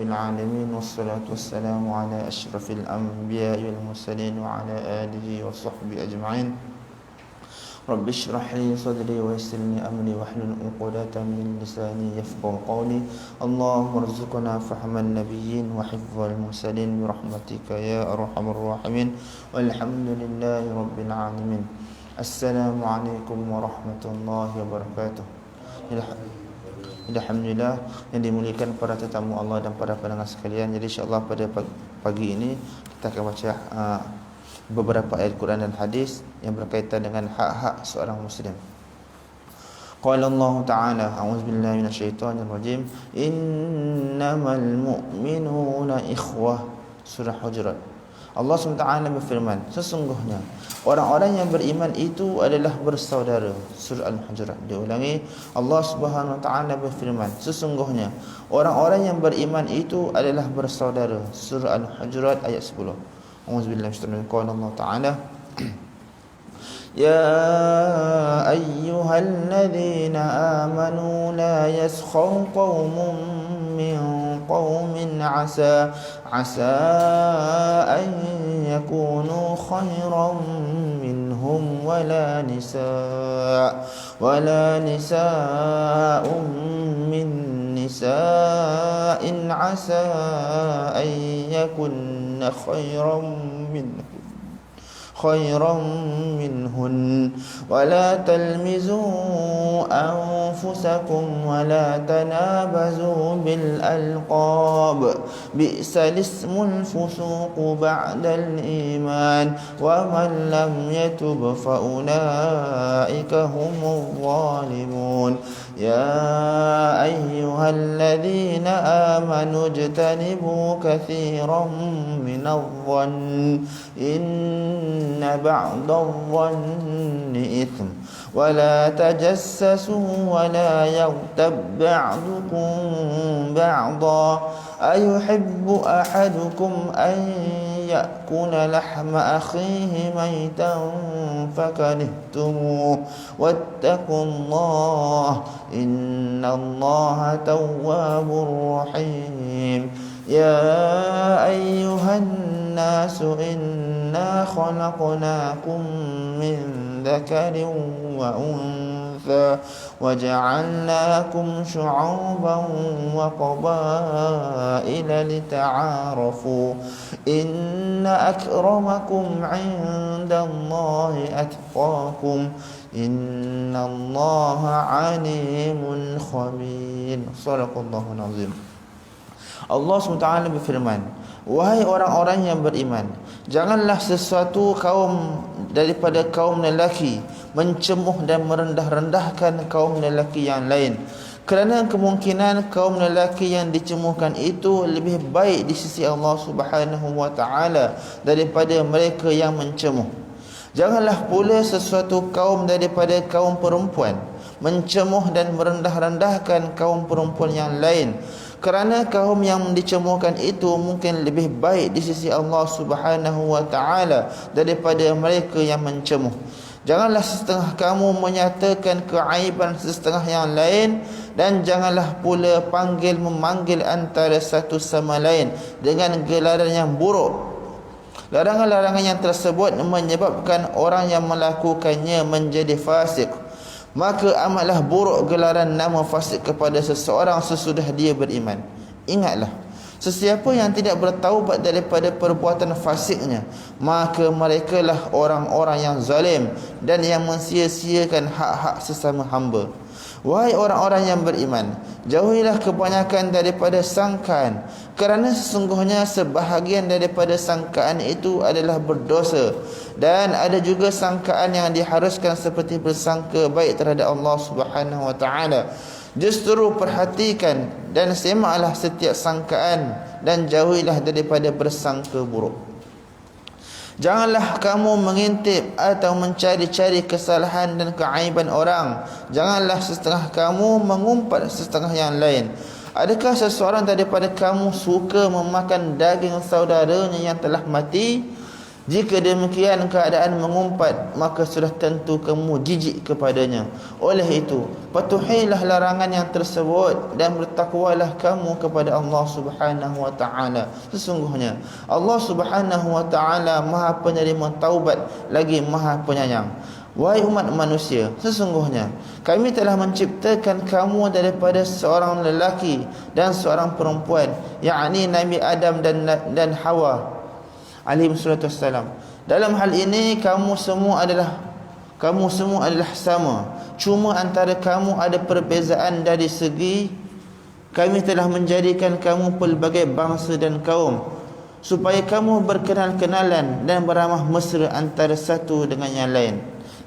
العالمين والصلاة والسلام على أشرف الأنبياء والمرسلين وعلى آله وصحبه أجمعين. رب اشرح لي صدري ويسر لي أمري واحلل عقدة من لساني يفقهوا قولي. اللهم ارزقنا فهم النبيين وحفظ المرسلين برحمتك يا أرحم الراحمين والحمد لله رب العالمين. السلام عليكم ورحمة الله وبركاته. Alhamdulillah yang dimuliakan para tetamu Allah dan para pendengar sekalian. Jadi insya-Allah pada pagi ini kita akan baca beberapa ayat Quran dan hadis yang berkaitan dengan hak-hak seorang muslim. Qala Allah Ta'ala, a'udzubillahi minasyaitonir rajim, innamal mu'minuna ikhwah. Surah Hujurat. Allah SWT berfirman, sesungguhnya orang-orang yang beriman itu adalah bersaudara. Surah Al-Hujurat. Diulangi, Allah SWT berfirman, sesungguhnya orang-orang yang beriman itu adalah bersaudara. Surah Al-Hujurat ayat 10. A'udzubillahi minasyaitonir rajim. Qala Allah Ta'ala, ya ayyuhalladzina amanu la yaskhar qaumun min qaumin asa an yakunu khairan minhum wala nisa'un min nisa'in asa an yakunna خيرا منهن ولا تلمزوا أنفسكم ولا تنابزوا بالألقاب بئس الاسم الفسوق بعد الإيمان ومن لم يتب فأولئك هم الظالمون يا أيها الذين آمنوا اجتنبوا كثيرا من الظن إن بعض الظن إثم ولا تجسسوا ولا يغتب بعضكم بعضا أيحب أحدكم أن يأكل لحم أخيه ميتا فكرهتموه واتقوا الله إن الله تواب رحيم يا أيها الناس إنا خلقناكم من ذكر وأنثى وجعلناكم شعوبا وقبائل لتعارفوا إن أكرمكم عند الله أتقاكم إن الله عليم خبير. صدق الله العظيم. Allah SWT berfirman, wahai orang-orang yang beriman, janganlah sesuatu kaum daripada kaum lelaki mencemuh dan merendah-rendahkan kaum lelaki yang lain, kerana kemungkinan kaum lelaki yang dicemuhkan itu lebih baik di sisi Allah SWT daripada mereka yang mencemuh. Janganlah pula sesuatu kaum daripada kaum perempuan mencemuh dan merendah-rendahkan kaum perempuan yang lain, kerana kaum yang dicemuhkan itu mungkin lebih baik di sisi Allah Subhanahu wa taala daripada mereka yang mencemuh. Janganlah setengah kamu menyatakan keaiban setengah yang lain, dan janganlah pula memanggil antara satu sama lain dengan gelaran yang buruk. Larangan-larangan yang tersebut menyebabkan orang yang melakukannya menjadi fasik. Maka amatlah buruk gelaran nama fasik kepada seseorang sesudah dia beriman. Ingatlah, sesiapa yang tidak bertaubat daripada perbuatan fasiknya, maka merekalah orang-orang yang zalim dan yang mensia-siakan hak-hak sesama hamba. Wahai orang-orang yang beriman, jauhilah kebanyakan daripada sangkaan, kerana sesungguhnya sebahagian daripada sangkaan itu adalah berdosa, dan ada juga sangkaan yang diharuskan seperti bersangka baik terhadap Allah Subhanahu wa taala. Justru perhatikan dan semaklah setiap sangkaan, dan jauhilah daripada bersangka buruk. Janganlah kamu mengintip atau mencari-cari kesalahan dan keaiban orang. Janganlah setengah kamu mengumpat setengah yang lain. Adakah seseorang daripada kamu suka memakan daging saudaranya yang telah mati? Jika demikian keadaan mengumpat, maka sudah tentu kamu jijik kepadanya. Oleh itu, patuhilah larangan yang tersebut dan bertakwalah kamu kepada Allah Subhanahu wa taala. Sesungguhnya Allah Subhanahu wa taala Maha penerima taubat lagi Maha penyayang. Wahai umat manusia, sesungguhnya kami telah menciptakan kamu daripada seorang lelaki dan seorang perempuan, yakni Nabi Adam dan Hawa alaihi salatu wassalam. Dalam hal ini kamu semua adalah sama. Cuma antara kamu ada perbezaan dari segi kami telah menjadikan kamu pelbagai bangsa dan kaum supaya kamu berkenal-kenalan dan beramah mesra antara satu dengan yang lain,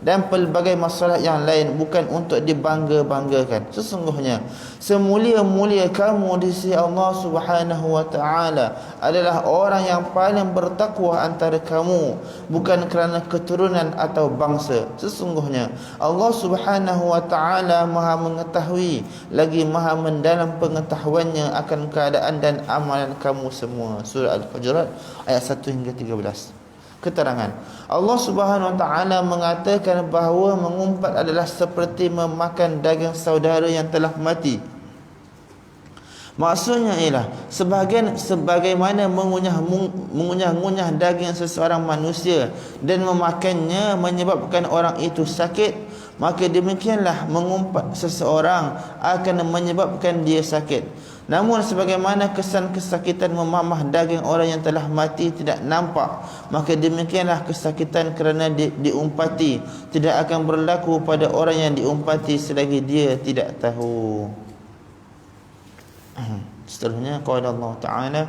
dan pelbagai masalah yang lain, bukan untuk dibangga-banggakan. Sesungguhnya semulia-mulia kamu di sisi Allah Subhanahu wa taala adalah orang yang paling bertakwa antara kamu, bukan kerana keturunan atau bangsa. Sesungguhnya Allah Subhanahu wa taala Maha mengetahui lagi Maha mendalam pengetahuannya akan keadaan dan amalan kamu semua. Surah Al-Hujurat ayat 1 hingga 13. Keterangan Allah Subhanahu wa taala mengatakan bahawa mengumpat adalah seperti memakan daging saudara yang telah mati. Maksudnya ialah sebagaimana mengunyah-ngunyah daging seseorang manusia dan memakannya menyebabkan orang itu sakit, maka demikianlah mengumpat seseorang akan menyebabkan dia sakit. Namun sebagaimana kesan kesakitan memamah daging orang yang telah mati tidak nampak, maka demikianlah kesakitan kerana diumpati tidak akan berlaku pada orang yang diumpati selagi dia tidak tahu. Seterusnya qala Allah Ta'ala,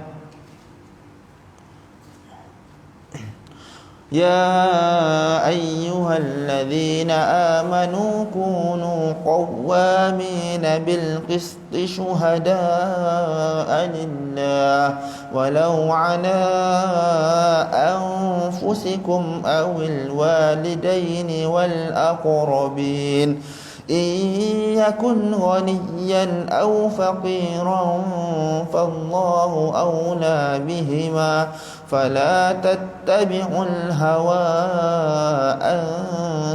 Ya ayyuhalladzina amanu kunu qawwamina bilqisti syuhada'a lillah walau ala anfusikum awil walidaini wal aqrabin in yakun ghaniyan aw faqiran fallahu awla bihima fala tattabi'ul hawa an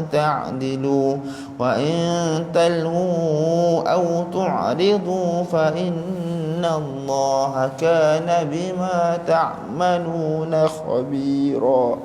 ta'dilu wa in talwu aw tu'ridu fa innallaha kana bima ta'maluna khabira.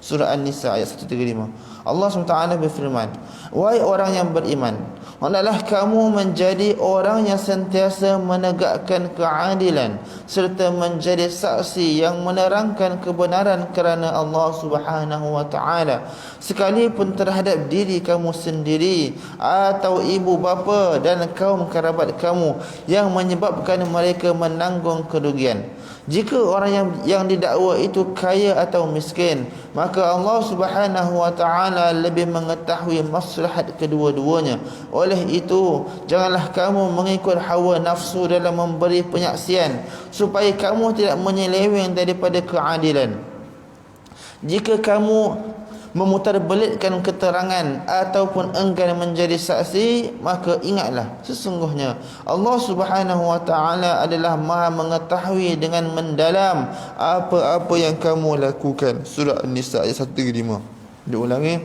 Surah An-Nisa ayat 135. Allah SWT berfirman, wahai orang yang beriman, hendaklah kamu menjadi orang yang sentiasa menegakkan keadilan serta menjadi saksi yang menerangkan kebenaran kerana Allah Subhanahu wa taala, sekalipun terhadap diri kamu sendiri atau ibu bapa dan kaum kerabat kamu yang menyebabkan mereka menanggung kerugian. Jika orang yang didakwa itu kaya atau miskin, maka Allah Subhanahu wa taala lebih mengetahui maslahat kedua-duanya. Oleh itu, janganlah kamu mengikut hawa nafsu dalam memberi penyaksian supaya kamu tidak menyeleweng daripada keadilan. Jika kamu memutarbelitkan keterangan ataupun enggan menjadi saksi, maka ingatlah sesungguhnya Allah Subhanahu wa taala adalah Maha mengetahui dengan mendalam apa-apa yang kamu lakukan. Surah An-Nisa ayat 135. Diulangi.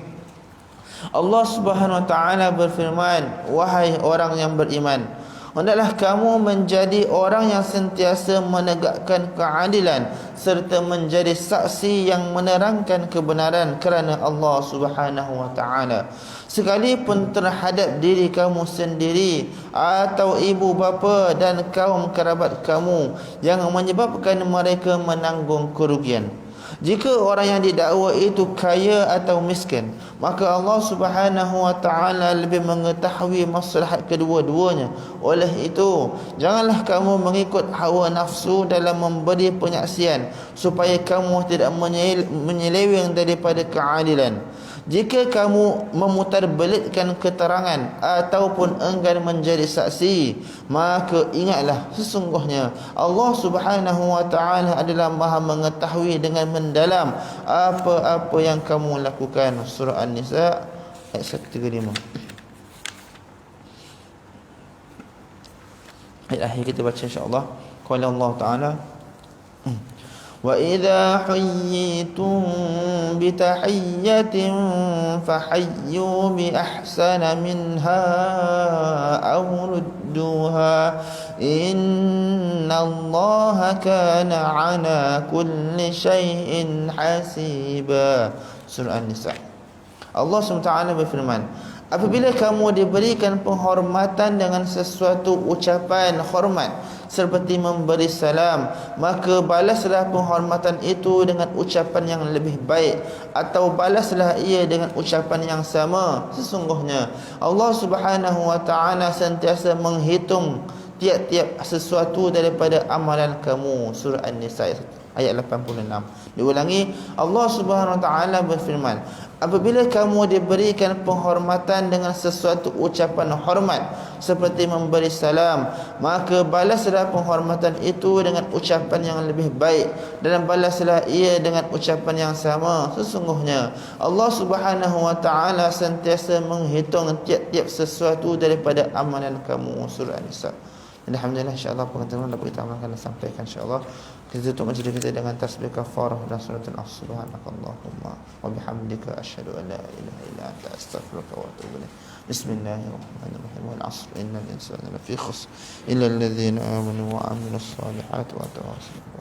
Allah Subhanahu wa taala berfirman, wahai orang yang beriman, hendaklah kamu menjadi orang yang sentiasa menegakkan keadilan serta menjadi saksi yang menerangkan kebenaran kerana Allah Subhanahu wa taala, sekalipun terhadap diri kamu sendiri atau ibu bapa dan kaum kerabat kamu yang menyebabkan mereka menanggung kerugian. Jika orang yang didakwa itu kaya atau miskin, maka Allah Subhanahu wa taala lebih mengetahui maslahat kedua-duanya. Oleh itu, janganlah kamu mengikut hawa nafsu dalam memberi penyaksian supaya kamu tidak menyeleweng daripada keadilan. Jika kamu memutarbelitkan keterangan ataupun enggan menjadi saksi, maka ingatlah sesungguhnya Allah Subhanahu wa taala adalah Maha mengetahui dengan mendalam apa-apa yang kamu lakukan. Surah An-Nisa ayat 135. Ayat akhir kita baca insya-Allah. Qala Allah Ta'ala, وإذا حييتم بتحية فحيوا بأحسن منها أو ردوها إن الله كان على كل شيء حسيبا. Surah An-Nisa. Allah SWT berfirman, apabila kamu diberikan penghormatan dengan sesuatu ucapan hormat seperti memberi salam, maka balaslah penghormatan itu dengan ucapan yang lebih baik, atau balaslah ia dengan ucapan yang sama. Sesungguhnya Allah Subhanahu wa taala sentiasa menghitung tiap-tiap sesuatu daripada amalan kamu. Surah An-Nisa ayat 86. Diulangi, Allah Subhanahu wa taala berfirman, apabila kamu diberikan penghormatan dengan sesuatu ucapan hormat seperti memberi salam, maka balaslah penghormatan itu dengan ucapan yang lebih baik, dan balaslah ia dengan ucapan yang sama. Sesungguhnya Allah Subhanahu wa taala sentiasa menghitung tiap-tiap sesuatu daripada amalan kamu. Surah An-Nisa. Alhamdulillah, insyaAllah pengajaran dapat kita amalkan dan sampaikan insyaAllah. Kita tutup majlis kita dengan tasbih kafarah dan suratul As. Subhanakallahumma wa bihamdika asyhadu an la ilaha illa anta astaghfiruka wa atubu ilaik. Bismillahirrahmanirrahim. Wal 'asr innal insana lafi khusr illa alladhina amanu wa 'amilus salihati wa tawassaw